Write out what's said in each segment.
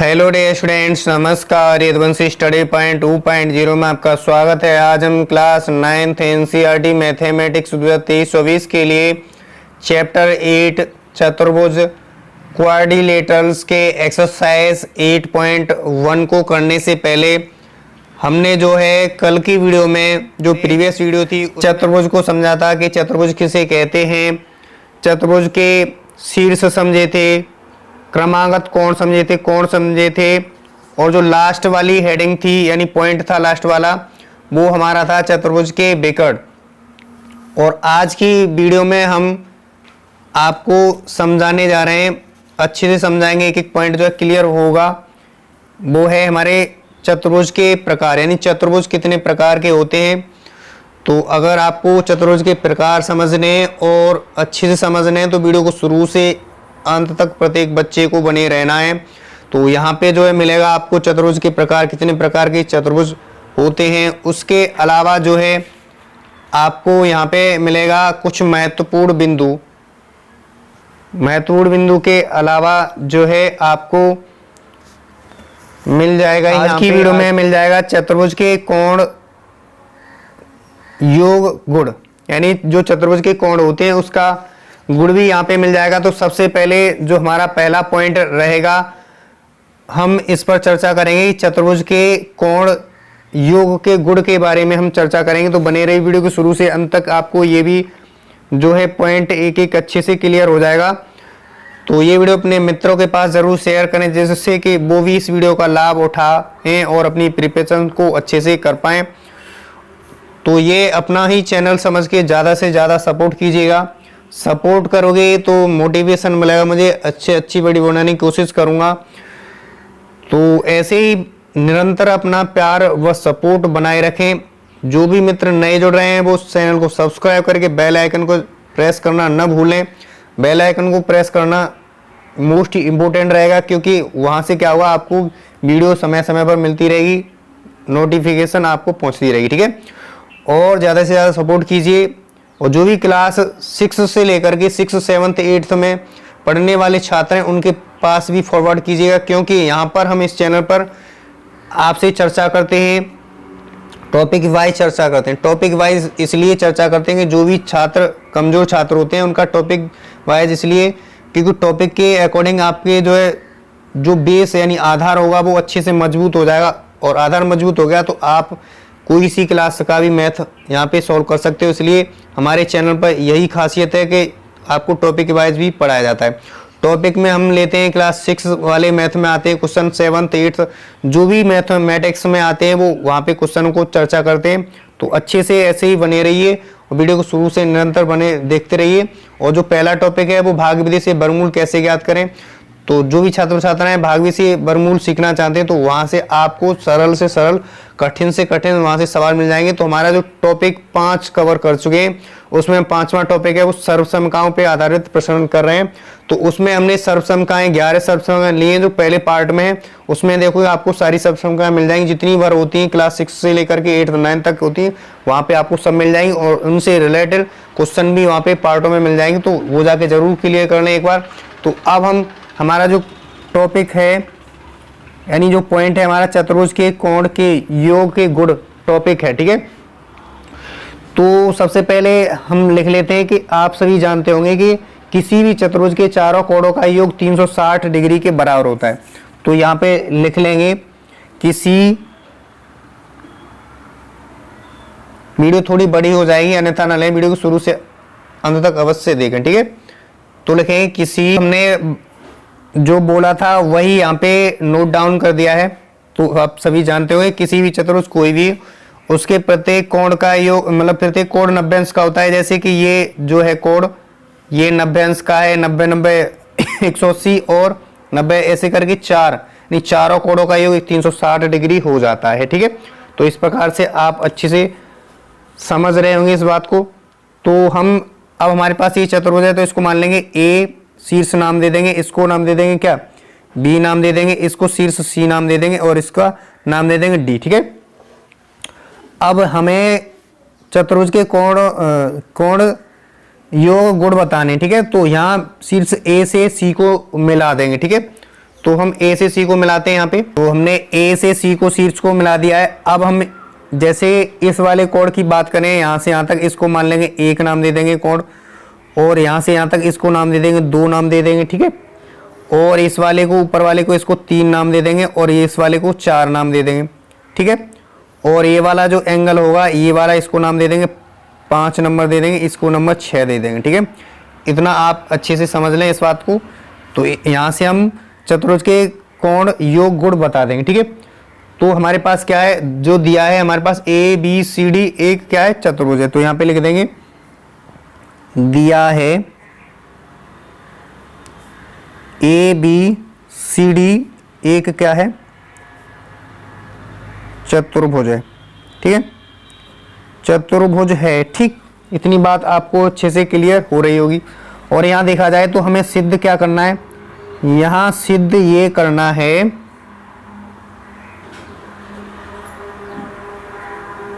Hello dear students, नमस्कार। Yaduvanshi study point 2.0 में आपका स्वागत है। आज हम क्लास 9th एनसीईआरटी मैथमेटिक्स 2023-24 के लिए चैप्टर 8 चतुर्भुज क्वाड्रिलेटरल्स के एक्सरसाइज 8.1 को करने से पहले हमने जो है कल की वीडियो में जो प्रीवियस वीडियो थी चतुर्भुज को समझा था कि चतुर्भुज किसे कहते हैं, चतुर्भुज के शीर्ष समझे थे, क्रमागत कोण समझे थे और जो लास्ट वाली हेडिंग थी यानी पॉइंट था लास्ट वाला वो हमारा था चतुर्भुज के विकर्ण। और आज की वीडियो में हम आपको समझाने जा रहे हैं, अच्छे से समझाएंगे, एक एक पॉइंट जो है क्लियर होगा। वो है हमारे चतुर्भुज के प्रकार, यानी चतुर्भुज कितने प्रकार के होते हैं। तो अगर आपको चतुर्भुज के प्रकार समझने और अच्छे से समझने हैं तो वीडियो को शुरू से अंत तक प्रत्येक बच्चे को बने रहना है। तो यहाँ पे जो है मिलेगा आपको चतुर्भुज के प्रकार, कितने प्रकार के चतुर्भुज होते हैं। उसके अलावा जो है आपको यहाँ पे मिलेगा कुछ महत्वपूर्ण बिंदु के अलावा जो है आपको मिल जाएगा आज की वीडियो में मिल जाएगा चतुर्भुज के कोण योग गुण, यानी जो चतुर्भुज के कोण होते हैं उसका गुण भी यहाँ पे मिल जाएगा। तो सबसे पहले जो हमारा पहला पॉइंट रहेगा हम इस पर चर्चा करेंगे, चतुर्भुज के कोण योग के गुण के बारे में हम चर्चा करेंगे। तो बने रही वीडियो के शुरू से अंत तक, आपको ये भी जो है पॉइंट एक एक अच्छे से क्लियर हो जाएगा। तो ये वीडियो अपने मित्रों के पास जरूर शेयर करें जिससे कि वो भी इस वीडियो का लाभ उठाएं और अपनी प्रिपरेशन को अच्छे से कर पाएं। तो ये अपना ही चैनल समझ के ज़्यादा से ज़्यादा सपोर्ट कीजिएगा। सपोर्ट करोगे तो मोटिवेशन मिलेगा, मुझे अच्छी वीडियो बनाने की कोशिश करूँगा। तो ऐसे ही निरंतर अपना प्यार व सपोर्ट बनाए रखें। जो भी मित्र नए जुड़ रहे हैं वो चैनल को सब्सक्राइब करके बेल आइकन को प्रेस करना न भूलें। बेल आइकन को प्रेस करना मोस्ट इम्पोर्टेंट रहेगा, क्योंकि वहाँ से क्या होगा, आपको वीडियो समय समय पर मिलती रहेगी, नोटिफिकेशन आपको पहुँचती रहेगी। ठीक है, और ज़्यादा से ज़्यादा सपोर्ट कीजिए। और जो भी क्लास 6 से लेकर के 6, 7, 8 में पढ़ने वाले छात्र हैं उनके पास भी फॉरवर्ड कीजिएगा, क्योंकि यहाँ पर हम इस चैनल पर आपसे चर्चा करते हैं, टॉपिक वाइज चर्चा करते हैं। टॉपिक वाइज इसलिए चर्चा करते हैं कि जो भी छात्र कमज़ोर छात्र होते हैं उनका टॉपिक वाइज इसलिए क्योंकि टॉपिक के अकॉर्डिंग आपके जो है जो बेस यानी आधार होगा वो अच्छे से मजबूत हो जाएगा। और आधार मजबूत हो गया तो आप कोई सी क्लास का भी मैथ यहाँ पे सॉल्व कर सकते हो। इसलिए हमारे चैनल पर यही खासियत है कि आपको टॉपिक वाइज भी पढ़ाया जाता है। टॉपिक में हम लेते हैं क्लास 6 वाले मैथ में आते हैं क्वेश्चन, 7th 8th जो भी मैथमेटिक्स में आते हैं वो वहाँ पे क्वेश्चन को चर्चा करते हैं। तो अच्छे से ऐसे ही बने रहिए और वीडियो को शुरू से निरंतर बने देखते रहिए। और जो पहला टॉपिक है वो भाग विधि से वर्गमूल कैसे ज्ञात करें। तो जो भी छात्र छात्राएं भाग विधि से वर्गमूल सीखना चाहते हैं तो वहाँ से आपको सरल से सरल, कठिन से कठिन वहाँ से सवाल मिल जाएंगे। तो हमारा जो टॉपिक 5 कवर कर चुके हैं उसमें 5वां टॉपिक है वो सर्वसमकाओं पे आधारित प्रश्न कर रहे हैं। तो उसमें हमने सर्वसमकाएं 11 सर्वसमकाएं लिए हैं जो पहले पार्ट में है। उसमें देखो आपको सारी सर्वसमकाएं मिल जाएंगी, जितनी बार होती हैं क्लास 6 से लेकर के 8 9 तक होती हैं वहाँ पे आपको सब मिल जाएंगी। और उनसे रिलेटेड क्वेश्चन भी वहाँ पे पार्टों में मिल जाएंगे, तो वो जाके जरूर क्लियर कर लें एक बार। तो अब हमारा जो टॉपिक है यानी जो पॉइंट है हमारा चतुर्भुज के कोण के योग के गुण टॉपिक है। ठीक है, तो सबसे पहले हम लिख लेते हैं कि आप सभी जानते होंगे कि किसी भी चतुर्भुज के चारों कोणों का योग 360 डिग्री के बराबर होता है। तो यहाँ पे लिख लेंगे किसी, वीडियो थोड़ी बड़ी हो जाएगी अन्यथा ना लें, वीडियो को शुरू से अंत तक अवश्य देखें। ठीक है, तो लिखेंगे किसी, हमने जो बोला था वही यहाँ पे नोट डाउन कर दिया है। तो आप सभी जानते हो किसी भी चतुर्भुज कोई भी उसके प्रत्येक कोण का योग मतलब प्रत्येक कोण 90 अंश का होता है। जैसे कि ये जो है कोण ये 90 अंश का है, 90 90 180 और 90 ऐसे करके चारों कोणों का योग 360 डिग्री हो जाता है। ठीक है, तो इस प्रकार से आप अच्छे से समझ रहे होंगे इस बात को। तो अब हमारे पास ये चतुर्भुज है तो इसको मान लेंगे ए, शीर्ष नाम दे देंगे, इसको नाम दे देंगे क्या, बी नाम दे देंगे, इसको शीर्ष सी नाम दे देंगे और इसका नाम दे देंगे डी। ठीक है, अब हमें चतुर्भुज के कोण योग गुण बताने। ठीक है, तो यहाँ शीर्ष ए से सी को मिला देंगे। ठीक है, तो हम ए से सी को मिलाते हैं यहाँ पे। तो हमने ए से सी को शीर्ष को मिला दिया है। अब हम जैसे इस वाले कोड की बात करें, यहाँ से यहाँ तक इसको मान लेंगे एक नाम दे देंगे कोड, और यहाँ से यहाँ तक इसको नाम दे देंगे दो नाम दे देंगे, ठीक है। और इस वाले को, ऊपर वाले को, इसको तीन नाम दे देंगे, और इस वाले को चार नाम दे देंगे, ठीक है। और ये वाला जो एंगल होगा, ये वाला इसको नाम दे देंगे 5 नंबर दे देंगे, इसको नंबर 6 दे देंगे, ठीक है। इतना आप अच्छे से समझ लें इस बात को। तो यहाँ से हम चतुर्भुज के कोण योग गुण बता देंगे, ठीक है। तो हमारे पास क्या है, जो दिया है हमारे पास ए बी सी डी एक क्या है, चतुर्भुज है। तो यहाँ पे लिख देंगे दिया है ए बी सी डी एक क्या है, चतुर्भुज है, ठीक है, चतुर्भुज है, ठीक। इतनी बात आपको अच्छे से क्लियर हो रही होगी। और यहाँ देखा जाए तो हमें सिद्ध क्या करना है, यहाँ सिद्ध ये करना है,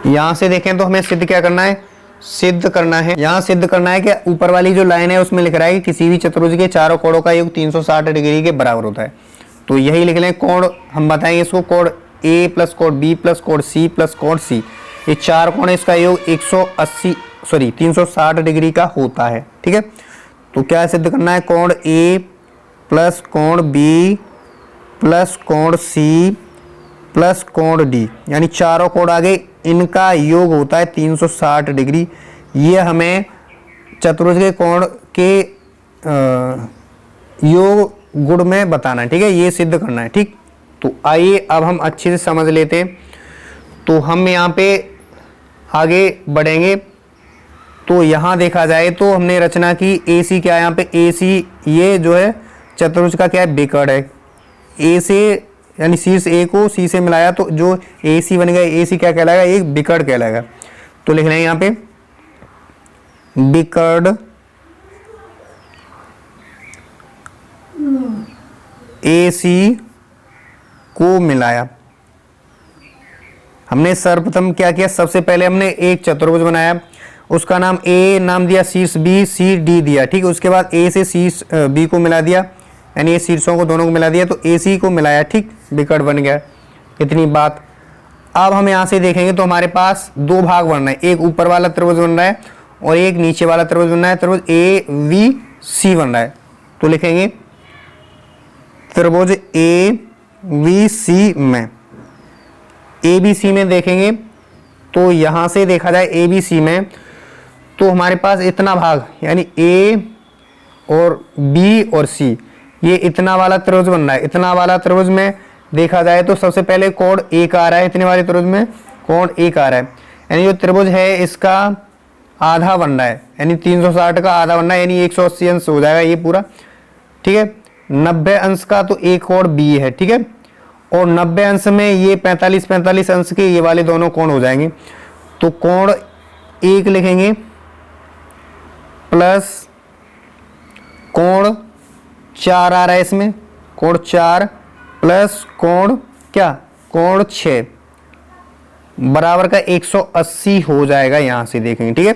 यहां से देखें तो हमें सिद्ध क्या करना है, सिद्ध करना है, यहाँ सिद्ध करना है कि ऊपर वाली जो लाइन है उसमें लिख रहा है कि किसी भी चतुर्भुज के चारों कोणों का योग 360 डिग्री के बराबर होता है। तो यही लिख लें कोण, हम बताएंगे इसको कोण ए प्लस कोण बी प्लस कोण सी प्लस कोण सी, ये चार कोण है, इसका योग 360 डिग्री का होता है, ठीक है। तो क्या सिद्ध करना है, कोण ए प्लस कोण बी प्लस कोण सी प्लस कोण डी, यानी चारों कोण आ गए, इनका योग होता है 360 डिग्री। ये हमें चतुर्भुज के कोण के योग गुण में बताना है, ठीक है, ये सिद्ध करना है, ठीक। तो आइए अब हम अच्छे से समझ लेते हैं। तो हम यहाँ पे आगे बढ़ेंगे। तो यहाँ देखा जाए तो हमने रचना की ए सी, क्या है यहाँ पे ए सी, ये जो है चतुर्भुज का क्या है, विकर्ण है। ए से यानी शीर्ष ए को सी से मिलाया तो जो ए सी बन गया, ए सी क्या कहलाएगा, एक विकर्ण कहलाएगा। तो लिख रहे हैं यहाँ पे विकर्ण ए सी को मिलाया। हमने सर्वप्रथम क्या किया, सबसे पहले हमने एक चतुर्भुज बनाया, उसका नाम ए नाम दिया, शीर्ष बी सी डी दिया, ठीक है। उसके बाद ए से शीर्ष बी को मिला दिया, यानी ये शीर्षों को दोनों को मिला दिया, तो ए सी को मिलाया, ठीक, विकर्ण बन गया। इतनी बात। अब हम यहाँ से देखेंगे तो हमारे पास दो भाग बन रहे हैं, एक ऊपर वाला त्रिभुज बन रहा है और एक नीचे वाला त्रिभुज बन रहा है, त्रिभुज ए वी सी बन रहा है। तो लिखेंगे त्रिभुज ए वी सी में, ए बी सी में देखेंगे तो यहाँ से देखा जाए ए बी सी में तो हमारे पास इतना भाग, यानी ए और बी और सी, ये इतना वाला त्रिभुज बन रहा है। इतना वाला त्रिभुज में देखा जाए तो सबसे पहले कोण एक आ रहा है, इतने वाले त्रिभुज में कोण एक आ रहा है, यानी जो त्रिभुज है इसका आधा बन रहा है, यानी 360 का आधा बन रहा है, यानी 180 अंश हो जाएगा ये पूरा, ठीक है। 90 अंश का तो एक कोण बी है, ठीक है, और 90 अंश में ये 45 अंश के ये वाले दोनों कोण हो जाएंगे। तो कोण एक लिखेंगे प्लस कोण 4 आ रहा है इसमें, कोण 4 प्लस कोण क्या, कोण 6 बराबर का 180 हो जाएगा। यहां से देखेंगे, ठीक है,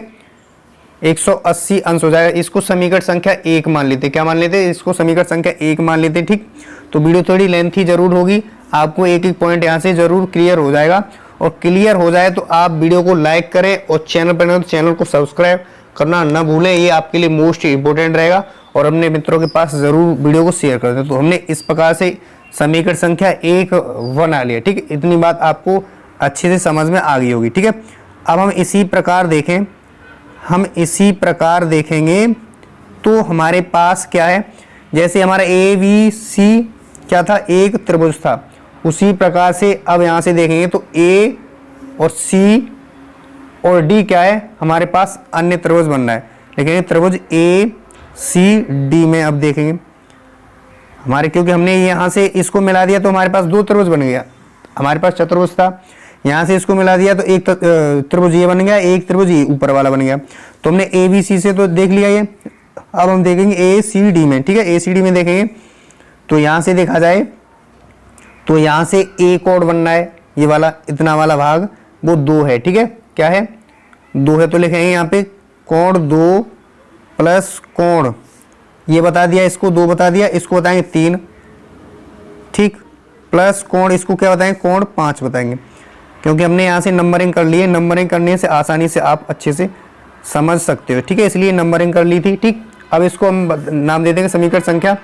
180 अंश हो जाएगा। इसको समीकरण संख्या 1 मान लेते, क्या मान लेते, इसको समीकरण संख्या 1 मान लेते, ठीक। तो वीडियो थोड़ी लेंथी जरूर होगी, आपको एक एक पॉइंट यहाँ से जरूर क्लियर हो जाएगा। और क्लियर हो जाए तो आप वीडियो को लाइक करें और चैनल पर तो चैनल को सब्सक्राइब करना न भूलें, ये आपके लिए मोस्ट इंपॉर्टेंट रहेगा। और अपने मित्रों के पास जरूर वीडियो को शेयर कर दें। तो हमने इस प्रकार से समीकरण संख्या 1 बना लिया, ठीक है। इतनी बात आपको अच्छे से समझ में आ गई होगी, ठीक है। अब हम इसी प्रकार देखें, हम इसी प्रकार देखेंगे तो हमारे पास क्या है, जैसे हमारा ए बी सी क्या था, एक त्रिभुज था, उसी प्रकार से अब यहाँ से देखेंगे तो ए और सी और डी क्या है, हमारे पास अन्य त्रिभुज बन रहा है। लेकिन त्रिभुज ए सी डी में अब देखेंगे हमारे, क्योंकि हमने यहाँ से इसको मिला दिया तो हमारे पास दो त्रिभुज बन गया। हमारे पास चतुर्भुज था, यहाँ से इसको मिला दिया तो एक त्रिभुज ये बन गया, एक त्रिभुज ये ऊपर वाला बन गया। तो हमने ए बी सी से तो देख लिया ये, अब हम देखेंगे ए सी डी में, ठीक है। ए सी डी में देखेंगे तो यहाँ से देखा जाए तो यहाँ से ए कोण बन रहा है, ये वाला इतना वाला भाग वो 2 है, ठीक है, क्या है 2 है। तो लिखेंगे यहाँ पे कोण 2 प्लस कोण, ये बता दिया, इसको 2 बता दिया, इसको बताएंगे 3, ठीक, प्लस कोण इसको क्या बताएंगे, कोण 5 बताएंगे, क्योंकि हमने यहाँ से नंबरिंग कर ली है। नंबरिंग करने से आसानी से आप अच्छे से समझ सकते हो, ठीक है, इसलिए नंबरिंग कर ली थी। ठीक, अब इसको हम नाम दे देंगे समीकरण संख्या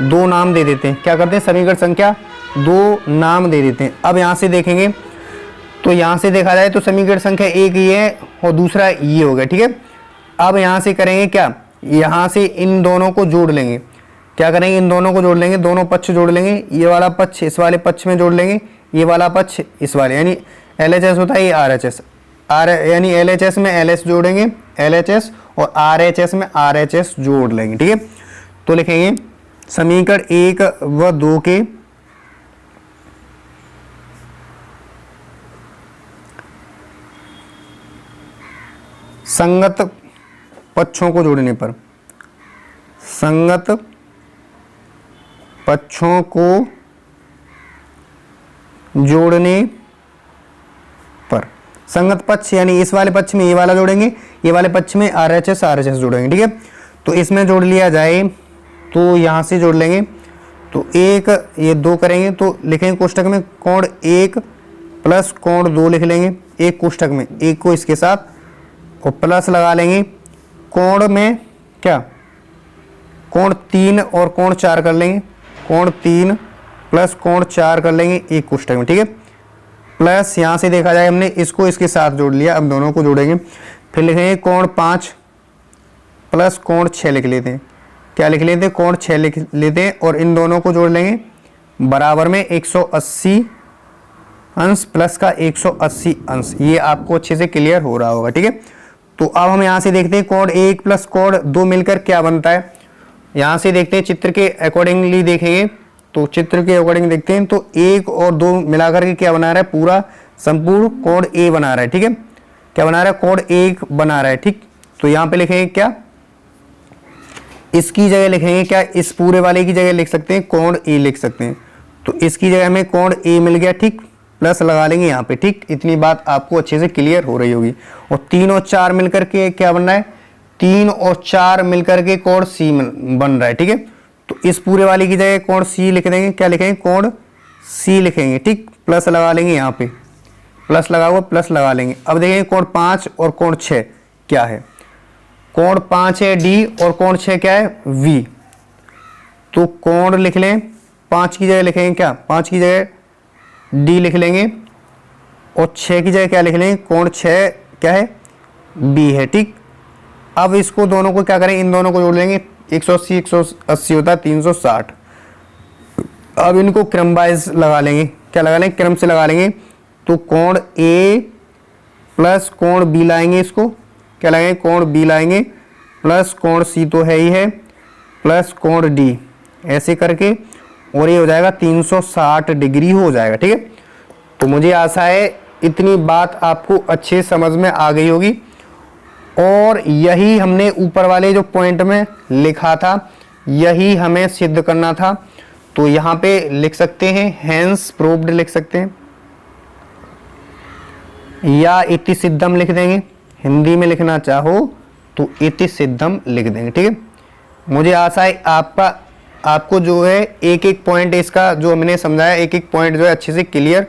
2 नाम दे देते हैं। क्या करते हैं, समीकरण संख्या 2 नाम दे देते हैं। अब यहाँ से देखेंगे तो यहाँ से देखा जाए तो समीकरण संख्या 1 ये है और दूसरा ये हो गया, ठीक है। अब यहाँ से करेंगे क्या, यहाँ से इन दोनों को जोड़ लेंगे। क्या करेंगे, इन दोनों को जोड़ लेंगे, दोनों पक्ष जोड़ लेंगे, ये वाला पक्ष इस वाले पक्ष में जोड़ लेंगे, ये वाला पक्ष इस वाले, यानी LHS होता है ये RHS, यानी LHS में LS जोड़ेंगे LHS और RHS में RHS जोड़ लेंगे, ठीक है। तो लिखेंगे समीकरण 1 व 2 के संगत पक्षों को जोड़ने पर, संगत पक्षों को जोड़ने पर, संगत पक्ष यानी इस वाले पक्ष में ये वाला जोड़ेंगे, ये वाले पक्ष में RHS जोड़ेंगे, ठीक है। तो इसमें जोड़ लिया जाए तो यहाँ से जोड़ लेंगे, तो 1 ये 2 करेंगे तो लिखेंगे कोष्ठक में कोण 1 प्लस कोण 2 लिख लेंगे, एक कोष्ठक में, एक को इसके साथ और प्लस लगा लेंगे, कोण में क्या, कोण 3 और कोण 4 कर लेंगे, कोण 3 प्लस कोण 4 कर लेंगे एक कोष्ठक में, ठीक है। प्लस यहाँ से देखा जाए हमने इसको इसके साथ जोड़ लिया, अब दोनों को जोड़ेंगे, फिर लिखेंगे कोण 5 प्लस कोण 6 लिख लेते हैं। क्या लिख लेते हैं, कोण 6 लिख लेते हैं और इन दोनों को जोड़ लेंगे, बराबर में 180 अंश प्लस का 180 अंश। ये आपको अच्छे से क्लियर हो रहा होगा, ठीक है। तो अब हम यहाँ से देखते हैं कोण 1 प्लस कोण 2 मिलकर क्या बनता है। यहाँ से देखते हैं चित्र के अकॉर्डिंगली देखेंगे, तो चित्र के अकॉर्डिंग देखते हैं तो 1 और 2 मिलाकर के क्या बना रहा है, पूरा संपूर्ण कोण A बना रहा है, ठीक है। क्या बना रहा है, कोण 1 बना रहा है, ठीक। तो यहाँ पे लिखेंगे क्या, इसकी जगह लिखेंगे क्या, इस पूरे वाले की जगह लिख सकते हैं कोण A लिख सकते हैं। तो इसकी जगह में कोण A मिल गया, ठीक, प्लस लगा लेंगे यहाँ पे, ठीक। इतनी बात आपको अच्छे से क्लियर हो रही होगी। और 3 और 4 मिलकर के क्या बन रहा है, 3 और 4 मिलकर के कोण C बन रहा है, ठीक है। तो इस पूरे वाले की जगह कोण C लिख देंगे, क्या लिखेंगे, कोण C लिखेंगे, ठीक, प्लस लगा लेंगे यहाँ पे, प्लस लगा हुआ प्लस लगा लेंगे। अब देखेंगे कोण 5 और कोण 6 क्या है, कोण 5 है D और कोण 6 क्या है V। तो कोण लिख लें, 5 की जगह लिखेंगे क्या, 5 की जगह D लिख लेंगे और 6 की जगह क्या लिख लेंगे, कोण 6 क्या है B है, ठीक। अब इसको दोनों को क्या करेंगे, इन दोनों को जोड़ लेंगे, 180 180 होता है 360। अब इनको क्रम वाइज लगा लेंगे, क्या लगा लेंगे, क्रम से लगा लेंगे। तो कोण A प्लस कोण B लाएंगे, इसको क्या लगाएंगे, कोण B लाएंगे प्लस कोण C तो है ही है प्लस कोण D, ऐसे करके और ये हो जाएगा 360 डिग्री हो जाएगा, ठीक है। तो मुझे आशा है इतनी बात आपको अच्छे समझ में आ गई होगी और यही हमने ऊपर वाले जो पॉइंट में लिखा था यही हमें सिद्ध करना था। तो यहाँ पे लिख सकते हैं हेंस प्रूव्ड लिख सकते हैं या इति सिद्धम लिख देंगे, हिंदी में लिखना चाहो तो इति सिद्धम लिख देंगे, ठीक है। मुझे आशा है आपको जो है एक एक पॉइंट इसका जो हमने समझाया एक एक पॉइंट जो है अच्छे से क्लियर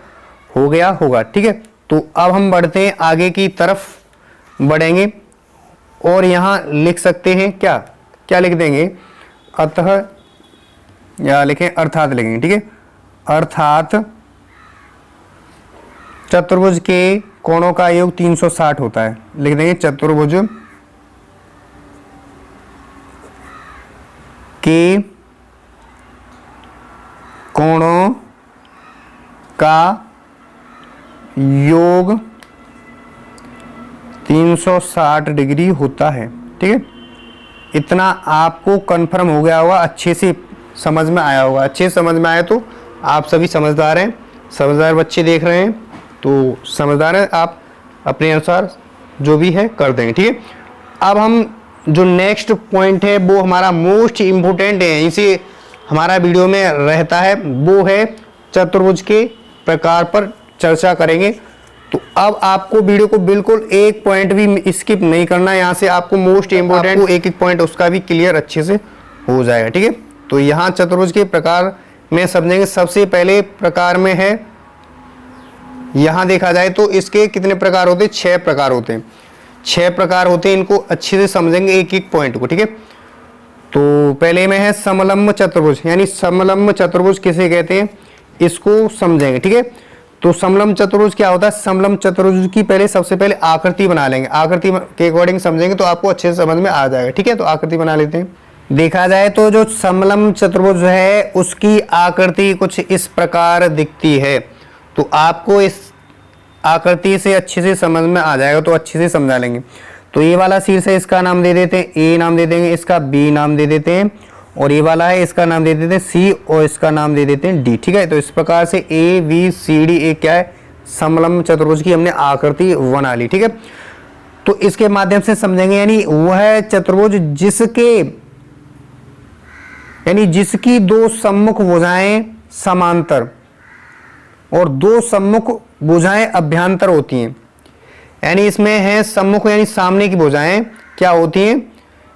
हो गया होगा, ठीक है। तो अब हम बढ़ते हैं आगे की तरफ बढ़ेंगे और यहाँ लिख सकते हैं क्या क्या लिख देंगे, अतः या लिखें अर्थात लिखेंगे, ठीक है। अर्थात चतुर्भुज के कोणों का योग 360 होता है, लिख देंगे चतुर्भुज के कोणों का योग 360 डिग्री होता है, ठीक है। इतना आपको कंफर्म हो गया होगा, अच्छे से समझ में आया होगा। अच्छे से समझ में आया तो आप सभी समझदार हैं, समझदार बच्चे देख रहे हैं तो समझदार हैं, आप अपने अनुसार जो भी है कर देंगे, ठीक है। अब हम जो नेक्स्ट पॉइंट है वो हमारा मोस्ट इम्पोर्टेंट है, इसे हमारा वीडियो में रहता है, वो है चतुर्भुज के प्रकार पर चर्चा करेंगे। तो अब आपको वीडियो को बिल्कुल एक पॉइंट भी स्किप नहीं करना, यहाँ से आपको मोस्ट इम्पोर्टेंट एक एक पॉइंट उसका भी क्लियर अच्छे से हो जाएगा, ठीक है। तो यहाँ चतुर्भुज के प्रकार में समझेंगे। सबसे पहले प्रकार में है, यहां देखा जाए तो इसके कितने प्रकार होते हैं, 6 प्रकार होते हैं। 6 प्रकार होते हैं, इनको अच्छे से समझेंगे एक एक पॉइंट को, ठीक है। तो पहले में है समलंब चतुर्भुज, यानी समलंब चतुर्भुज किसे कहते हैं इसको समझेंगे, ठीक है। तो समलंब चतुर्भुज क्या होता है, समलंब चतुर्भुज की पहले सबसे पहले आकृति बना लेंगे, आकृति के अकॉर्डिंग समझेंगे तो आपको अच्छे से समझ में आ जाएगा, ठीक है। तो आकृति बना लेते हैं। देखा जाए तो जो समलंब चतुर्भुज है उसकी आकृति कुछ इस प्रकार दिखती है। तो आपको इस आकृति से अच्छे से समझ में आ जाएगा, तो अच्छे से समझा लेंगे। तो ये वाला शीर्ष है, इसका नाम दे देते हैं ए नाम दे देंगे, इसका बी नाम दे देते हैं, और ये वाला है इसका नाम दे देते हैं सी, और इसका नाम दे देते हैं डी, ठीक है। तो इस प्रकार से ए बी सी डी एक क्या है, समलंब चतुर्भुज की हमने आकृति बना ली, ठीक है। तो इसके माध्यम से समझेंगे, यानी वह चतुर्भुज जिसकी 2 सम्मुख भुजाएं समांतर और 2 सम्मुख भुजाएं अभ्यंतर होती हैं। यानी इसमें है सम्मुख, यानी सामने की भुजाएं क्या होती हैं,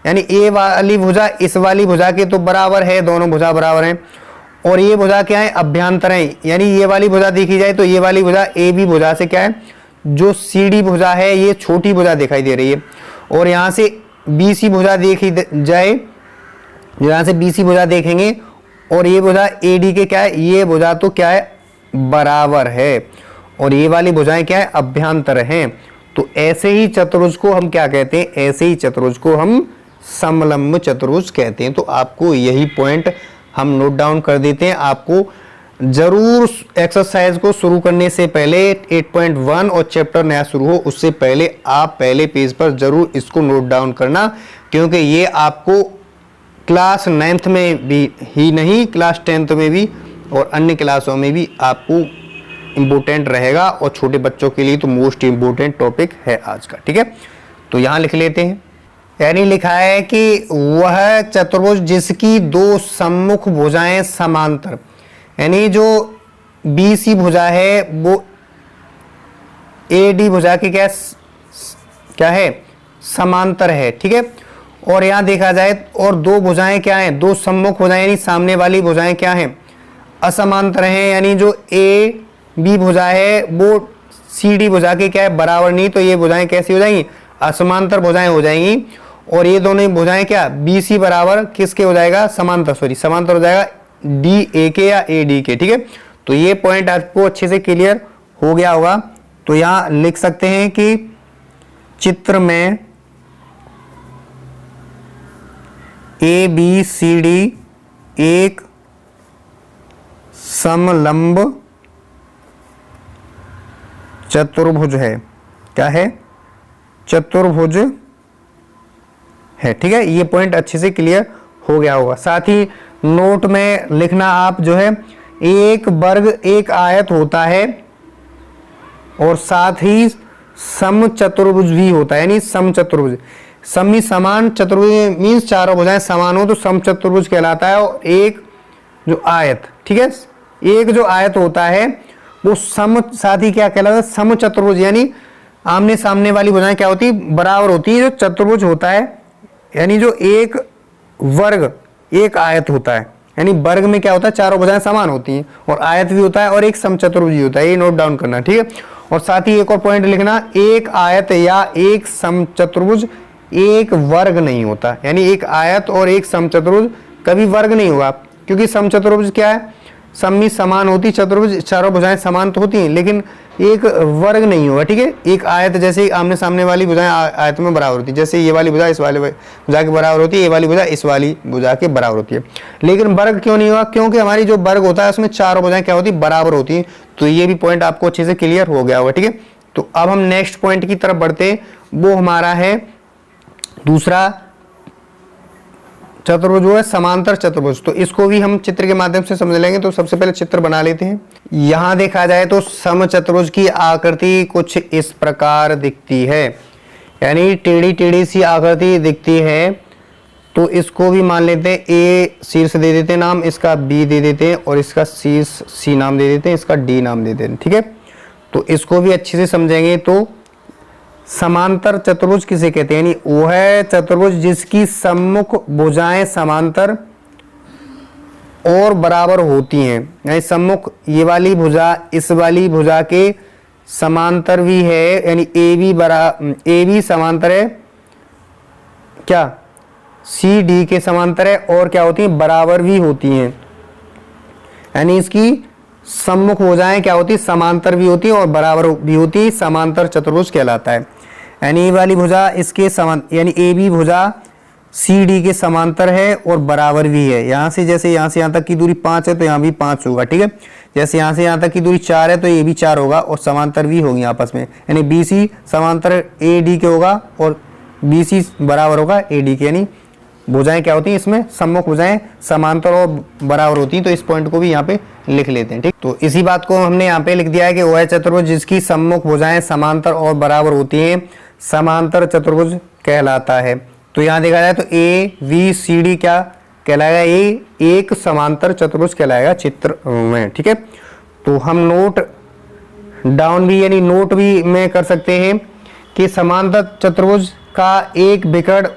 यानी ए वाली भुजा इस वाली भुजा के तो बराबर है, दोनों भुजा बराबर हैं। और ये भुजा क्या है, अभ्यंतर है, यानी ये वाली भुजा देखी जाए तो ये वाली भुजा ए बी भुजा से क्या है, जो सी डी भुजा है ये छोटी भुजा दिखाई दे रही है। और यहाँ से बी सी भुजा देखी जाए, यहाँ से बी सी भुजा देखेंगे और ये भुजा ए डी के क्या है, ये भुजा तो क्या है, बराबर है, और ये वाली भुजाएं क्या है, अभ्यंतर हैं। तो ऐसे ही चतुर्भुज को हम क्या कहते हैं, ऐसे ही चतुर्भुज को हम समलंब चतुर्भुज कहते हैं। तो आपको यही पॉइंट हम नोट डाउन कर देते हैं। आपको जरूर एक्सरसाइज को शुरू करने से पहले 8.1 और चैप्टर नया शुरू हो उससे पहले आप पहले पेज पर जरूर इसको नोट डाउन करना, क्योंकि ये आपको क्लास 9th में भी ही नहीं, क्लास 10th में भी और अन्य क्लासों में भी आपको इम्पोर्टेंट रहेगा, और छोटे बच्चों के लिए तो मोस्ट इम्पोर्टेंट टॉपिक है आज का, ठीक है। तो यहाँ लिख लेते हैं, यानी लिखा है कि वह चतुर्भुज जिसकी 2 सम्मुख भुजाएं समांतर, यानी जो बी सी भुजा है वो ए डी भुजा की क्या है, समांतर है, ठीक है। और यहाँ देखा जाए और 2 भुजाएं क्या हैं, 2 सम्मुख भुजाएं यानी सामने वाली भुजाएं क्या हैं, असमांतर हैं, यानी जो ए बी भुजा है वो सी डी भुजा के क्या है, बराबर नहीं। तो ये भुजाएं कैसी हो जाएंगी, असमांतर भुजाएं हो जाएंगी। और ये दोनों भुजाएं क्या, बी सी बराबर किसके हो जाएगा, समांतर हो जाएगा डी ए के या ए डी के, ठीक है। तो ये पॉइंट आपको अच्छे से क्लियर हो गया होगा। तो यहाँ लिख सकते हैं कि चित्र में ए बी सी डी एक समलंब चतुर्भुज है, क्या है, चतुर्भुज है, ठीक है। ये पॉइंट अच्छे से क्लियर हो गया होगा। साथ ही नोट में लिखना आप जो है, एक वर्ग एक आयत होता है और साथ ही समचतुर्भुज भी होता है, यानी समचतुर्भुज, समी समान चतुर्भुज मीन्स चारों भुजाएं समान हो तो समचतुर्भुज कहलाता है। और एक जो आयत, ठीक है, एक जो आयत होता है वो साथ ही क्या कहलाता है, समचतुर्भुज, यानी आमने सामने वाली भुजाएं क्या होती है, बराबर होती है। जो चतुर्भुज होता है यानी जो एक वर्ग एक आयत होता है, यानी वर्ग में क्या होता है, चारों भुजाएं समान होती हैं, और आयत भी होता है और एक समचतुर्भुज भी होता है, ये नोट डाउन करना, ठीक है। और साथ ही एक और पॉइंट लिखना, एक आयत या एक समचतुर्भुज एक वर्ग नहीं होता, यानी एक आयत और एक समचतुर्भुज कभी वर्ग नहीं होगा, क्योंकि समचतुर्भुज क्या है, सम्मी समान होती, चतुर्भुज चारों भुजाएं समान तो होती हैं लेकिन एक वर्ग नहीं होगा, ठीक है। एक आयत जैसे आमने सामने वाली भुजाएं आयत में बराबर होती है, जैसे ये वाली भुजा इस वाली भुजा के बराबर होती है, ये वाली भुजा इस वाली भुजा के बराबर होती है। लेकिन वर्ग क्यों नहीं होगा, क्योंकि हमारी जो वर्ग होता है उसमें चारों भुजाएं क्या होती है, बराबर होती हैं। तो ये भी पॉइंट आपको अच्छे से क्लियर हो गया होगा, ठीक है। तो अब हम नेक्स्ट पॉइंट की तरफ बढ़ते हैं, वो हमारा है दूसरा चतुर्भुज, वो है समांतर चतुर्भुज। तो इसको भी हम चित्र के माध्यम से समझ लेंगे। तो सबसे पहले चित्र बना लेते हैं। यहां देखा जाए तो समचतुर्भुज की आकृति कुछ इस प्रकार दिखती है, यानी टेढ़ी टेढ़ी सी आकृति दिखती है। तो इसको भी मान लेते हैं, ए शीर्ष दे देते हैं नाम, इसका बी दे देते हैं और इसका शीर्ष सी नाम दे देते हैं, इसका डी नाम दे देते हैं, ठीक है। तो इसको भी अच्छे से समझेंगे। तो समांतर चतुर्भुज किसे कहते हैं, यानी वह चतुर्भुज जिसकी सम्मुख भुजाएं समांतर और बराबर होती हैं, यानी सम्मुख ये वाली भुजा इस वाली भुजा के समांतर भी है, यानी ए बी समांतर है क्या, सी डी के समांतर है, और क्या होती हैं, बराबर भी होती हैं, यानी इसकी सम्मुख भुजाएं क्या होती, समांतर भी होती है और बराबर भी होती है, समांतर चतुर्भुज कहलाता है। यानी ये वाली भुजा इसके यानी ए बी भुजा सी डी के समांतर है और बराबर भी है। यहाँ से जैसे यहाँ से यहाँ तक की दूरी 5 है तो यहाँ भी 5 होगा, ठीक है। जैसे यहाँ से यहाँ तक की दूरी 4 है तो ये भी 4 होगा और समांतर भी होगी आपस में, यानी बी सी समांतर ए डी के होगा और बी सी बराबर होगा ए डी के, यानी भुजाएं क्या होती हैं इसमें, सम्मुख भुजाएं समांतर और बराबर होती हैं। तो इस पॉइंट को भी यहाँ पे लिख लेते हैं, ठीक। तो इसी बात को हमने यहाँ पे लिख दिया है कि वह चतुर्भुज जिसकी सम्मुख भुजाएं समांतर और बराबर होती हैं समांतर चतुर्भुज कहलाता है। तो यहाँ देखा जाए तो ए वी सी डी क्या कहलाएगा, ए एक समांतर चतुर्भुज कहलाएगा चित्र में, ठीक है। तो हम नोट डाउन भी यानी नोट भी में कर सकते हैं कि समांतर चतुर्भुज का एक विकर्ण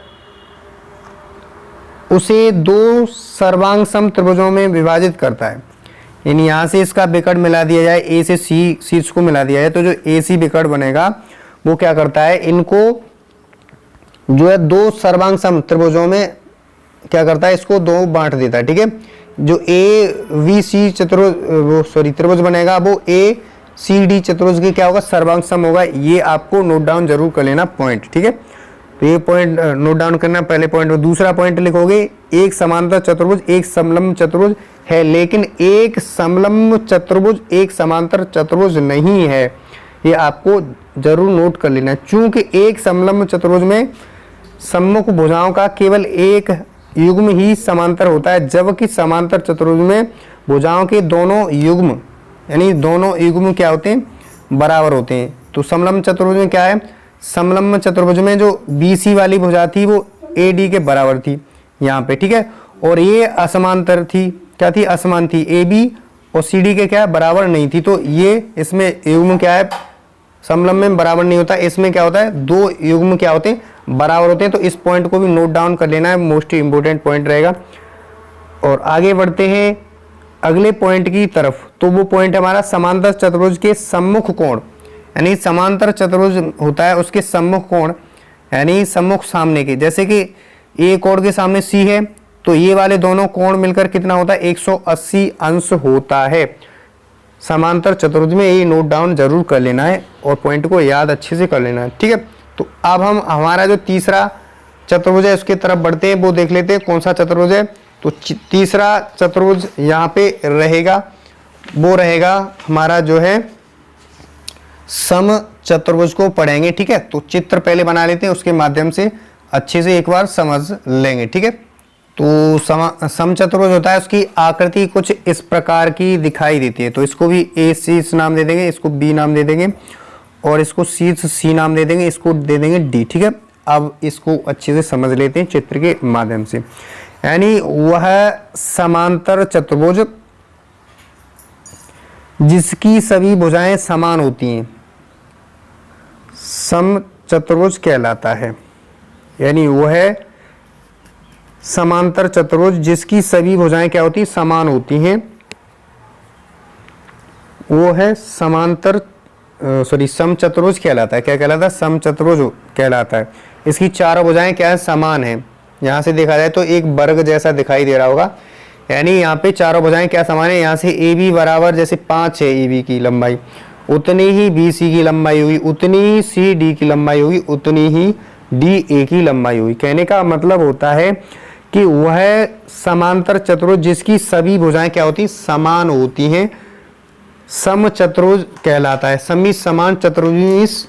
उसे दो सर्वांग सम त्रिभुजों में विभाजित करता है। यानी यहाँ से इसका विकर्ण मिला दिया जाए, ए से सी शीर्ष को मिला दिया जाए तो जो ए सी विकर्ण बनेगा वो क्या करता है, इनको जो है दो सर्वांग सम त्रिभुजों में क्या करता है, इसको दो बांट देता है, ठीक है। जो ए वी सी त्रिभुज बनेगा वो ए सी डी चतुर्भुज के क्या होगा, सर्वांग सम होगा। ये आपको नोट डाउन जरूर कर लेना पॉइंट, ठीक है। तो ये पॉइंट नोट डाउन करना पहले पॉइंट। दूसरा पॉइंट लिखोगे, एक समांतर चतुर्भुज एक समलंब चतुर्भुज है, लेकिन एक समलंब चतुर्भुज एक समांतर चतुर्भुज नहीं है। ये आपको जरूर नोट कर लेना है, चूंकि एक समलंब चतुर्भुज में सम्मुख भुजाओं का केवल एक युग्म ही समांतर होता है, जबकि समांतर चतुर्भुज में भुजाओं के दोनों युग्म यानी दोनों युग्म क्या होते हैं, बराबर होते हैं। तो समलंब चतुर्भुज में क्या है, समलंब चतुर्भुज में जो BC वाली भुजा थी वो AD के बराबर थी यहाँ पे, ठीक है। और ये असमांतर थी, क्या थी, असमान थी, AB और CD के क्या है, बराबर नहीं थी। तो ये इसमें युग्म क्या है, समलंब में बराबर नहीं होता, इसमें क्या होता है, दो युग्म क्या होते हैं, बराबर होते हैं। तो इस पॉइंट को भी नोट डाउन कर लेना है, मोस्ट इंपोर्टेंट पॉइंट रहेगा। और आगे बढ़ते हैं अगले पॉइंट की तरफ। तो वो पॉइंट हमारा समांतर चतुर्भुज के सम्मुख कोण, यानी समांतर चतुर्भुज होता है उसके सम्मुख कोण यानी सम्मुख सामने के, जैसे कि ए कोण के सामने सी है तो ये वाले दोनों कोण मिलकर कितना होता है, 180 अंश होता है समांतर चतुर्भुज में। ये नोट डाउन जरूर कर लेना है और पॉइंट को याद अच्छे से कर लेना है, ठीक है। तो अब हम हमारा जो तीसरा चतुर्भुज है उसके तरफ बढ़ते हैं, वो देख लेते हैं कौन सा चतुर्भुज है। तो तीसरा चतुर्भुज यहाँ पे रहेगा, वो रहेगा हमारा जो है सम चतुर्भुज को पढ़ेंगे, ठीक है। तो चित्र पहले बना लेते हैं, उसके माध्यम से अच्छे से एक बार समझ लेंगे, ठीक है। तो सम चतुर्भुज होता है, उसकी आकृति कुछ इस प्रकार की दिखाई देती है। तो इसको भी ए शीर्ष नाम दे देंगे, इसको बी नाम दे देंगे और इसको शीर्ष सी नाम दे देंगे, इसको दे देंगे डी, ठीक है। अब इसको अच्छे से समझ लेते हैं चित्र के माध्यम से। यानी वह समांतर चतुर्भुज जिसकी सभी भुजाएं समान होती हैं सम चतुर्भुज कहलाता है। यानी वह समांतर चतुर्भुज जिसकी सभी भुजाएं क्या होती हैं, समान होती हैं, वो है सम चतुर्भुज कहलाता है। क्या कहलाता है, सम चतुर्भुज कहलाता है। इसकी चारों भुजाएं क्या है, समान है। यहाँ से देखा जाए तो एक वर्ग जैसा दिखाई दे रहा होगा, यानी यहाँ पे चारों भुजाएं क्या समान है। यहाँ से ए बी बराबर जैसे 5 है ए बी की लंबाई, उतनी ही बी सी की लंबाई होगी, उतनी ही सी डी की लंबाई होगी, उतनी ही डी ए की लंबाई होगी। कहने का मतलब होता है कि वह समांतर चतुर्भुज जिसकी सभी भुजाएं क्या होती हैं, समान होती हैं, सम चतुर्भुज कहलाता है। समी समान चतुर्भुज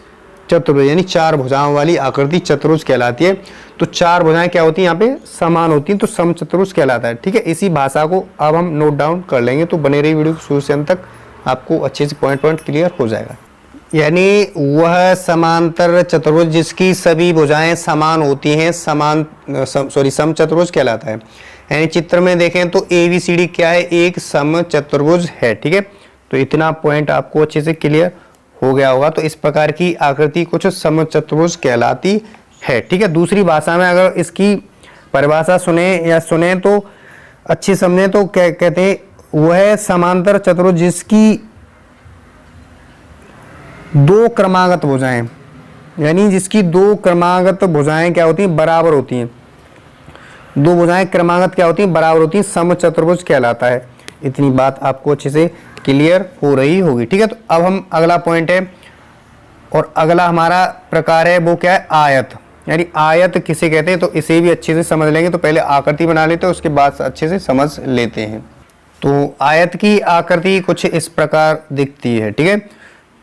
यानी चार भुजाओं वाली आकृति चतुर्भुज कहलाती है। तो चार भुजाएं क्या होती हैं, यहाँ पे समान होती हैं, तो सम चतुर्भुज कहलाता है, ठीक है। इसी भाषा को अब हम नोट डाउन कर लेंगे, तो बने रही वीडियो शुरू से अंत तक, आपको अच्छे से पॉइंट क्लियर हो जाएगा। यानी वह समांतर चतुर्भुज जिसकी सभी भुजाएं समान होती हैं सम चतुर्भुज कहलाता है। यानी चित्र में देखें तो ए बी सी डी क्या है, एक सम चतुर्भुज है, ठीक है। तो इतना पॉइंट आपको अच्छे से क्लियर हो गया होगा। तो इस प्रकार की आकृति कुछ सम चतुर्भुज कहलाती है, ठीक है। दूसरी भाषा में अगर इसकी परिभाषा सुने तो अच्छी समझे तो क्या कहते हैं, वह समांतर चतुर्भुज जिसकी दो क्रमागत भुजाएं, यानी जिसकी दो क्रमागत भुजाएं क्या होती हैं, बराबर होती हैं। दो भुजाएं क्रमागत क्या होती हैं, बराबर होती हैं, समचतुर्भुज कहलाता है। इतनी बात आपको अच्छे से क्लियर हो रही होगी। ठीक है, तो अब हम अगला पॉइंट है, और अगला हमारा प्रकार है वो क्या है, आयत। यानी आयत किसे कहते हैं, तो इसे भी अच्छे से समझ लेंगे। तो पहले आकृति बना लेते हैं, उसके बाद अच्छे से समझ लेते हैं। तो आयत की आकृति कुछ इस प्रकार दिखती है। ठीक है,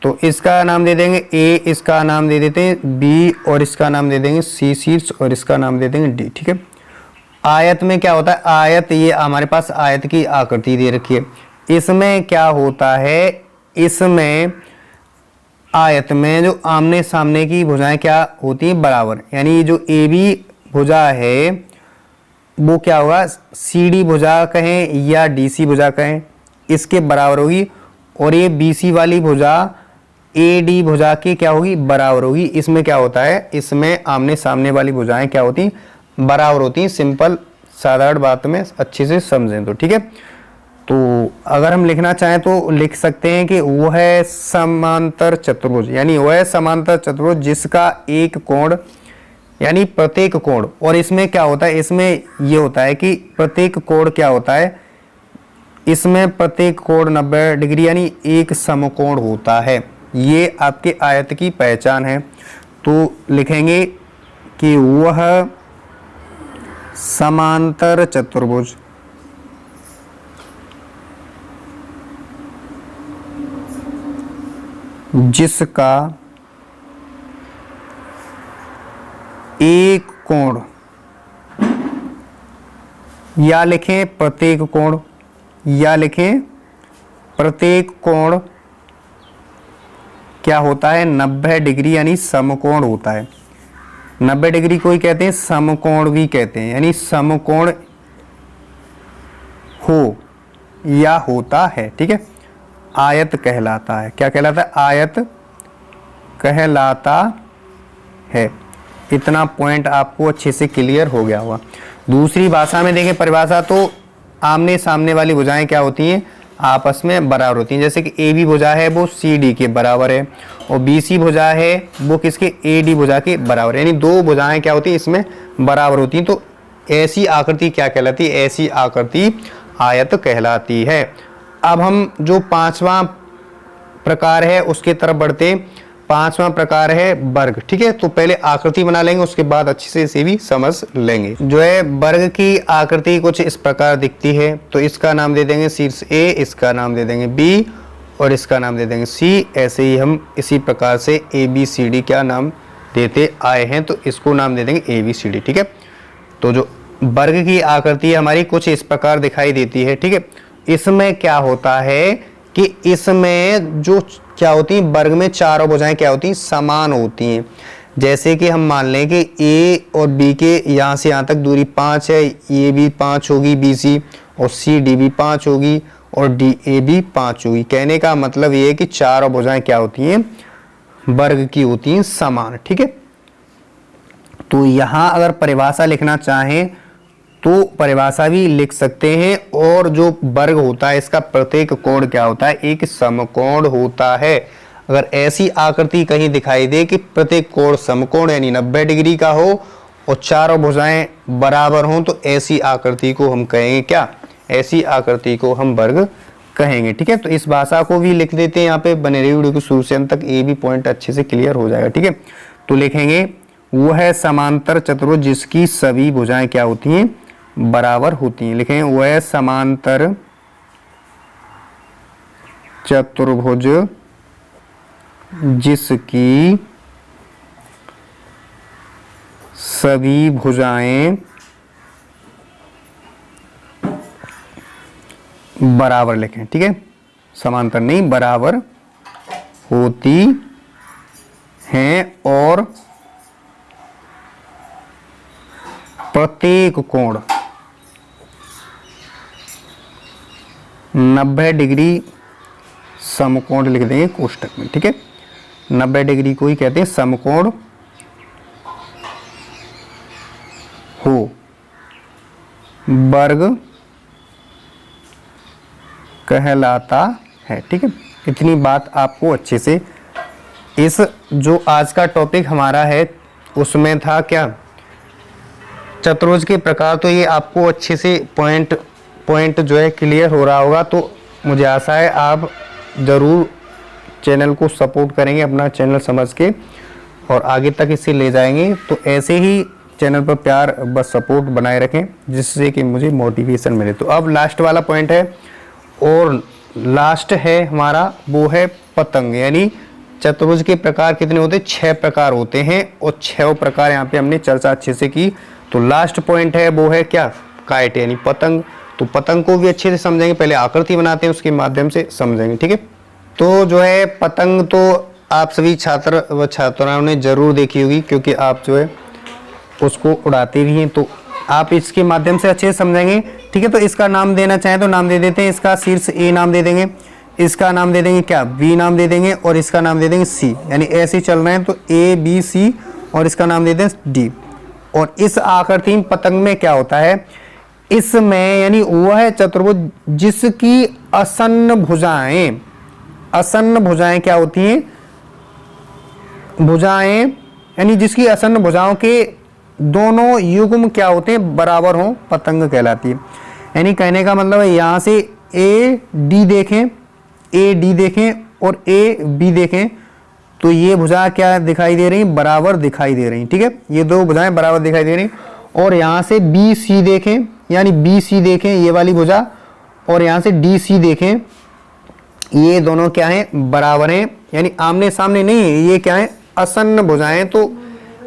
तो इसका नाम दे देंगे ए, इसका नाम दे देते हैं बी, और इसका नाम दे देंगे सी शीर्ष, और इसका नाम दे देंगे डी। ठीक है, आयत में क्या होता है, आयत, ये हमारे पास आयत की आकृति दे रखी है। इसमें क्या होता है, इसमें आयत में जो आमने सामने की भुजाएं क्या होती हैं, बराबर। यानी जो ए बी भुजा है वो क्या होगा, सी डी भुजा कहें या डी सी भुजा कहें, इसके बराबर होगी। और ये बी सी वाली भुजा ए डी भुजा की क्या होगी, बराबर होगी। इसमें क्या होता है, इसमें आमने सामने वाली भुजाएं क्या होती, बराबर होती हैं। सिंपल साधारण बात में अच्छे से समझें तो। ठीक है, तो अगर हम लिखना चाहें तो लिख सकते हैं कि वह है समांतर चतुर्भुज, यानी वह समांतर चतुर्भुज जिसका एक कोण, यानी प्रत्येक कोण, और इसमें क्या होता है, इसमें ये होता है कि प्रत्येक कोण क्या होता है, इसमें प्रत्येक कोण 90 डिग्री यानी एक समकोण होता है। ये आपके आयत की पहचान है। तो लिखेंगे कि वह समांतर चतुर्भुज जिसका एक कोण, या लिखें प्रत्येक कोण, या लिखें प्रत्येक कोण क्या होता है, 90 डिग्री यानी समकोण होता है। 90 डिग्री को ही कहते हैं समकोण भी कहते हैं, यानी समकोण हो या होता है। ठीक है, आयत कहलाता है। क्या कहलाता है, आयत कहलाता है। इतना पॉइंट आपको अच्छे से क्लियर हो गया होगा। दूसरी भाषा में देखें परिभाषा, तो आमने सामने वाली भुजाएं क्या होती हैं, आपस में बराबर होती हैं। जैसे कि ए बी भुजा है वो सी डी के बराबर है, और बी सी भुजा है वो किसके, ए डी भुजा के बराबर है। यानी दो भुजाएं क्या होती हैं, इसमें बराबर होती हैं। तो ऐसी आकृति क्या कहलाती है, ऐसी आकृति आयत कहलाती है। अब हम जो पांचवा प्रकार है उसके तरफ बढ़ते हैं। पांचवा प्रकार है वर्ग। ठीक है, तो पहले आकृति बना लेंगे, उसके बाद अच्छे से इसे भी समझ लेंगे। जो है वर्ग की आकृति कुछ इस प्रकार दिखती है। तो इसका नाम दे देंगे शीर्ष ए, इसका नाम दे देंगे बी, और इसका नाम दे देंगे सी। ऐसे ही हम इसी प्रकार से ए बी सी डी क्या नाम देते आए हैं, तो इसको नाम दे देंगे ए बी सी डी। ठीक है, तो जो वर्ग की आकृति हमारी कुछ इस प्रकार दिखाई देती है। ठीक है, इसमें क्या होता है कि इसमें जो क्या होती है, वर्ग में चारों भुजाएं क्या होती हैं, समान होती हैं। जैसे कि हम मान लें कि ए और बी के यहाँ से यहाँ तक दूरी 5 है, ए भी 5 होगी बी सी, और सी डी भी 5 होगी, और डी ए भी 5 होगी। कहने का मतलब ये है कि चारों भुजाएं क्या होती हैं, वर्ग की होती हैं, समान। ठीक है, तो यहाँ अगर परिभाषा लिखना चाहें तो परिभाषा भी लिख सकते हैं। और जो वर्ग होता है इसका प्रत्येक कोण क्या होता है, एक समकोण होता है। अगर ऐसी आकृति कहीं दिखाई दे कि प्रत्येक कोण समकोण यानी 90 डिग्री का हो और चारों भुजाएं बराबर हों, तो ऐसी आकृति को हम कहेंगे क्या, ऐसी आकृति को हम वर्ग कहेंगे। ठीक है, तो इस भाषा को भी लिख देते हैं यहाँ पे, बने रही वीडियो को शुरू से अंत तक, ये भी पॉइंट अच्छे से क्लियर हो जाएगा। ठीक है, तो लिखेंगे वो है समांतर चतुर्भुज जिसकी सभी भुजाएं क्या होती हैं, बराबर होती हैं। लिखें वह समांतर चतुर्भुज जिसकी सभी भुजाएं बराबर लिखें। ठीक है, समांतर नहीं, बराबर होती हैं, और प्रत्येक कोण 90 डिग्री समकोण लिख देंगे कोष्टक में। ठीक है, 90 डिग्री को ही कहते हैं समकोण हो। वर्ग कहलाता है। ठीक है, इतनी बात आपको अच्छे से, इस जो आज का टॉपिक हमारा है उसमें था क्या, चतुर्भुज के प्रकार। तो ये आपको अच्छे से पॉइंट जो है क्लियर हो रहा होगा। तो मुझे आशा है आप ज़रूर चैनल को सपोर्ट करेंगे अपना चैनल समझ के और आगे तक इसे ले जाएंगे। तो ऐसे ही चैनल पर प्यार बस सपोर्ट बनाए रखें जिससे कि मुझे मोटिवेशन मिले। तो अब लास्ट वाला पॉइंट है, और लास्ट है हमारा वो है पतंग। यानी चतुर्भुज के प्रकार कितने होते हैं, 6 प्रकार होते हैं और 6 प्रकार यहाँ पे हमने चर्चा अच्छे से की। तो लास्ट पॉइंट है वो है क्या, काइट यानी पतंग। तो पतंग को भी अच्छे से समझेंगे, पहले आकृति बनाते हैं उसके माध्यम से समझेंगे। ठीक है, तो जो है पतंग तो आप सभी छात्र व छात्राओं ने जरूर देखी होगी क्योंकि आप जो है उसको उड़ाते भी हैं। तो आप इसके माध्यम से अच्छे से समझेंगे। ठीक है, तो इसका नाम देना चाहें तो नाम दे देते हैं। इसका शीर्ष ए नाम दे देंगे, इसका नाम दे देंगे क्या, बी नाम दे देंगे, और इसका नाम दे देंगे सी। यानी ऐसे ही चल रहे हैं तो ए बी सी, और इसका नाम दे दें डी। और इस आकृति पतंग में क्या होता है, इसमें यानी वह चतुर्भुज जिसकी आसन्न भुजाएं, आसन्न भुजाएं क्या होती हैं, भुजाएं यानी जिसकी आसन्न भुजाओं के दोनों युग्म क्या होते हैं, बराबर हों, पतंग कहलाती है। यानी कहने का मतलब है यहाँ से ए डी देखें, ए डी देखें और ए बी देखें तो ये भुजा क्या दिखाई दे रही, बराबर दिखाई दे रही। ठीक है, ये दो भुजाएं बराबर दिखाई दे रही। और यहाँ से बी सी देखें, यानी बी सी देखें ये वाली भुजा, और यहाँ से डी सी देखें, ये दोनों क्या हैं, बराबर हैं। यानी आमने सामने नहीं है, ये क्या है, आसन्न भुजाएं। तो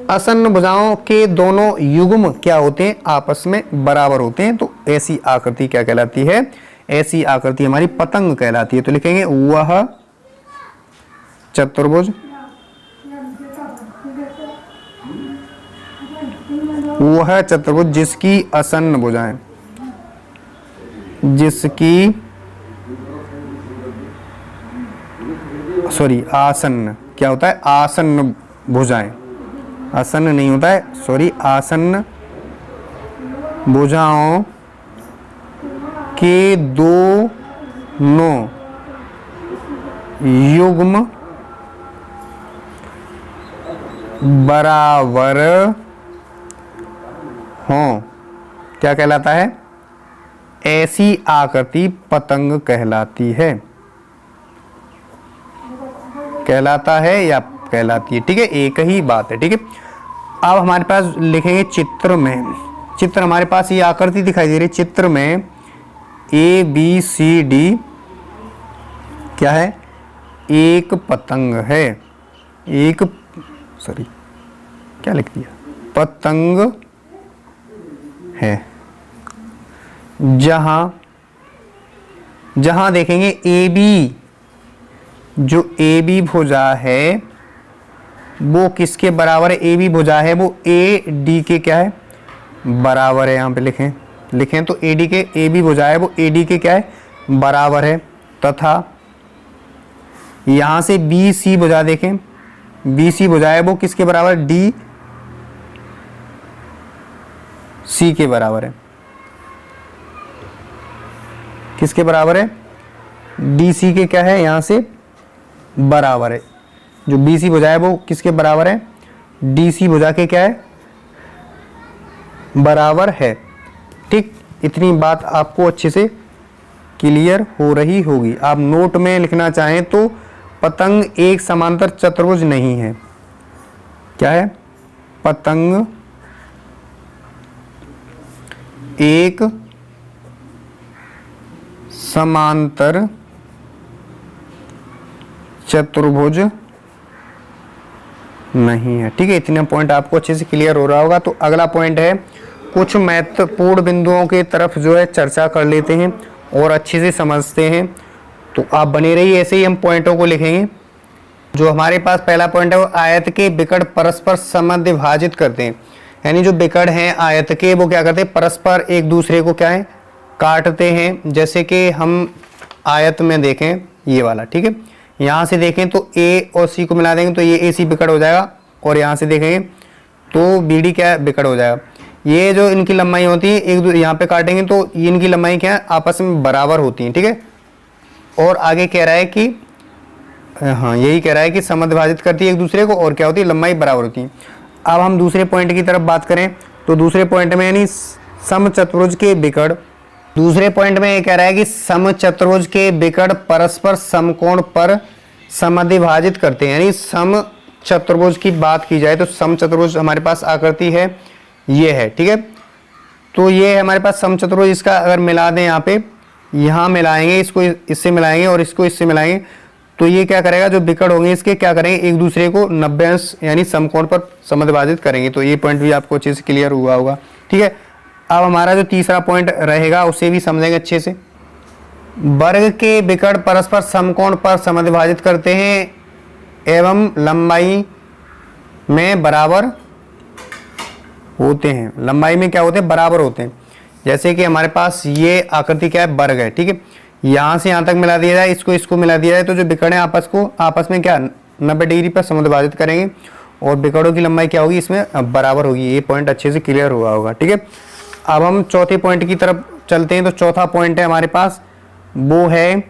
आसन्न भुजाओं के दोनों युग्म क्या होते हैं, आपस में बराबर होते हैं। तो ऐसी आकृति क्या कहलाती है, ऐसी आकृति हमारी पतंग कहलाती है। तो लिखेंगे वह चतुर्भुज, वह चतुर्भुज जिसकी आसन्न भुजाएं, जिसकी सॉरी आसन्न क्या होता है, आसन्न भुजाएं, आसन्न नहीं होता है सॉरी, आसन्न भुजाओं के दोनों युग्म बराबर हों, क्या कहलाता है, ऐसी आकृति पतंग कहलाती है, कहलाता है या कहलाती है। ठीक है, एक ही बात है। ठीक है, अब हमारे पास लिखेंगे चित्र में, चित्र हमारे पास ये आकृति दिखाई दे रही है। चित्र में ए बी सी डी क्या है, एक पतंग है, एक सॉरी क्या लिख दिया, पतंग है। जहां देखेंगे ए बी, जो ए बी भुजा है वो किसके बराबर है, ए बी भुजा है वो ए डी के क्या है, बराबर है। यहाँ पे लिखें तो ए डी के, ए बी भुजा है वो ए डी के क्या है, बराबर है। तथा यहाँ से बी सी भुजा देखें, बी सी भुजा है वो किसके बराबर, डी सी के बराबर है। किसके बराबर है, डी सी के क्या है, यहाँ से बराबर है। जो बी सी भुजा है वो किसके बराबर है, डी सी भुजा के क्या है, बराबर है। ठीक, इतनी बात आपको अच्छे से क्लियर हो रही होगी। आप नोट में लिखना चाहें तो पतंग एक समांतर चतुर्भुज नहीं है, क्या है, पतंग एक समांतर चतुर्भुज नहीं है। ठीक है, इतना पॉइंट आपको अच्छे से क्लियर हो रहा होगा। तो अगला पॉइंट है, कुछ महत्वपूर्ण बिंदुओं के तरफ जो है चर्चा कर लेते हैं और अच्छे से समझते हैं। तो आप बने रहिए, ऐसे ही हम पॉइंटों को लिखेंगे। जो हमारे पास पहला पॉइंट है वो आयत के विकर्ण परस्पर समद्विभाजित करते हैं। यानी जो विकर्ण हैं आयत के वो क्या करते हैं, परस्पर एक दूसरे को क्या है, काटते हैं। जैसे कि हम आयत में देखें ये वाला, ठीक है, यहाँ से देखें तो ए और सी को मिला देंगे तो ये ए सी विकर्ण हो जाएगा, और यहाँ से देखेंगे तो बी डी क्या विकर्ण हो जाएगा। ये जो इनकी लंबाई होती है एक यहाँ पे काटेंगे तो इनकी लंबाई क्या है, आपस में बराबर होती है। ठीक है, और आगे कह रहा है कि हाँ यही कह रहा है कि समद्विभाजित करती है एक दूसरे को और क्या होती है, लंबाई बराबर होती है। अब हम दूसरे पॉइंट की तरफ बात करें तो दूसरे पॉइंट में यानी समचतुर्भुज के विकर्ण, दूसरे पॉइंट में ये कह रहा है कि समचतुर्भुज के विकर्ण परस्पर समकोण पर समद्विभाजित करते हैं। यानी समचतुर्भुज की बात की जाए तो समचतुर्भुज हमारे पास आकृति है, ये है, ठीक है। तो ये है हमारे पास समचतुर्भुज, इसका अगर मिला दें यहाँ पे, यहाँ मिलाएंगे, इसको इससे मिलाएंगे और इसको इससे मिलाएंगे, तो ये क्या करेगा, जो विकर्ण होंगे इसके क्या करेंगे, एक दूसरे को 90 अंश यानी समकोण पर समद्विभाजित करेंगे। तो ये पॉइंट भी आपको अच्छे से क्लियर हुआ होगा, ठीक है। अब हमारा जो तीसरा पॉइंट रहेगा उसे भी समझेंगे अच्छे से। वर्ग के विकर्ण परस्पर समकोण पर समद्विभाजित करते हैं एवं लंबाई में बराबर होते हैं। लंबाई में क्या होते हैं, बराबर होते हैं। जैसे कि हमारे पास ये आकृति क्या है, वर्ग है, ठीक है। यहाँ से यहाँ तक मिला दिया जाए, इसको इसको मिला दिया जाए, तो जो विकर्ण है आपस में क्या 90 डिग्री पर समद्विभाजित करेंगे और विकर्णों की लंबाई क्या होगी, इसमें बराबर होगी। ये पॉइंट अच्छे से क्लियर हुआ होगा, ठीक है। अब हम चौथे पॉइंट की तरफ चलते हैं। तो चौथा पॉइंट है हमारे पास, वो है,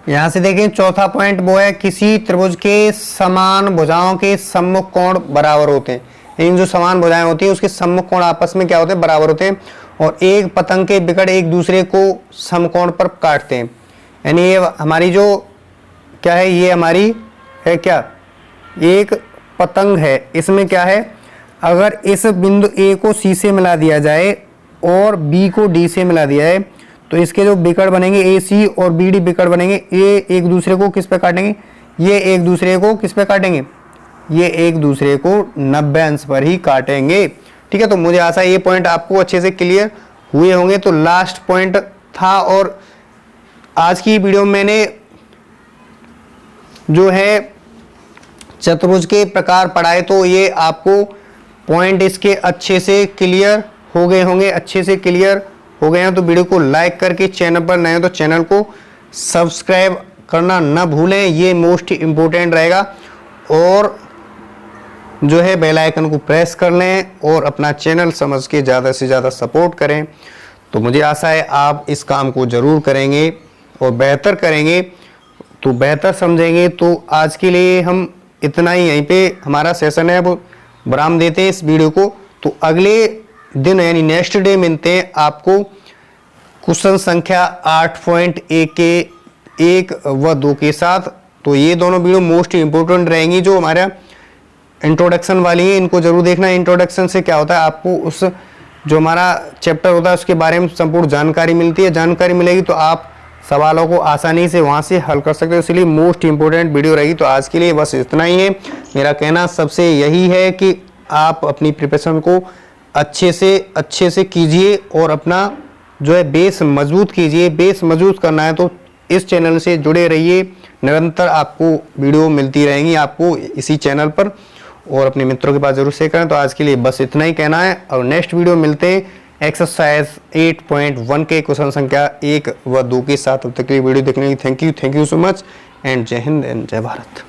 यहाँ से देखें चौथा पॉइंट वो है, किसी त्रिभुज के समान भुजाओं के सम्मुख कोण बराबर होते हैं। इन जो समान भुजाएं होती हैं उसके सम्मुख कोण आपस में क्या होते हैं, बराबर होते हैं। और एक पतंग के विकर्ण एक दूसरे को समकोण पर काटते हैं। यानी ये हमारी जो क्या है, ये हमारी है क्या, एक पतंग है, इसमें क्या है, अगर इस बिंदु ए को सी से मिला दिया जाए और बी को डी से मिला दिया जाए तो इसके जो विकर्ण बनेंगे ए सी और बी डी विकर्ण बनेंगे, ये एक दूसरे को किस पे काटेंगे, ये एक दूसरे को किस पे काटेंगे, ये एक दूसरे को 90 अंश पर ही काटेंगे, ठीक है। तो मुझे आशा है ये पॉइंट आपको अच्छे से क्लियर हुए होंगे। तो लास्ट पॉइंट था और आज की वीडियो में मैंने जो है चतुर्भुज के प्रकार पढ़ाए, तो ये आपको पॉइंट इसके अच्छे से क्लियर हो गए होंगे, अच्छे से क्लियर हो गए हैं। तो वीडियो को लाइक करके, चैनल पर नए हो तो चैनल को सब्सक्राइब करना ना भूलें, ये मोस्ट इम्पोर्टेंट रहेगा। और जो है बेल आइकन को प्रेस कर लें और अपना चैनल समझ के ज़्यादा से ज़्यादा सपोर्ट करें। तो मुझे आशा है आप इस काम को ज़रूर करेंगे और बेहतर करेंगे, तो बेहतर समझेंगे। तो आज के लिए हम इतना ही, यहीं पे हमारा सेशन है वो विराम देते हैं इस वीडियो को। तो अगले दिन यानी नेक्स्ट डे मिलते हैं आपको क्वेश्चन संख्या 8.1 के 1 व 2 के साथ। तो ये दोनों वीडियो मोस्ट इम्पोर्टेंट रहेंगी, जो हमारा इंट्रोडक्शन वाली है, इनको जरूर देखना। इंट्रोडक्शन से क्या होता है, आपको उस जो हमारा चैप्टर होता है उसके बारे में संपूर्ण जानकारी मिलती है। जानकारी मिलेगी तो आप सवालों को आसानी से वहाँ से हल कर सकते हो, इसलिए मोस्ट इम्पोर्टेंट वीडियो रहेगी। तो आज के लिए बस इतना ही है। मेरा कहना सबसे यही है कि आप अपनी प्रिपरेशन को अच्छे से कीजिए और अपना जो है बेस मजबूत कीजिए। बेस मजबूत करना है तो इस चैनल से जुड़े रहिए, निरंतर आपको वीडियो मिलती रहेंगी आपको इसी चैनल पर, और अपने मित्रों के पास जरूर शेयर करें। तो आज के लिए बस इतना ही कहना है और नेक्स्ट वीडियो मिलते हैं एक्सरसाइज 8.1 के क्वेश्चन संख्या 1 व 2 के साथ। तब तक के लिए वीडियो देखने की thank you so much and जय हिंद एंड जय भारत।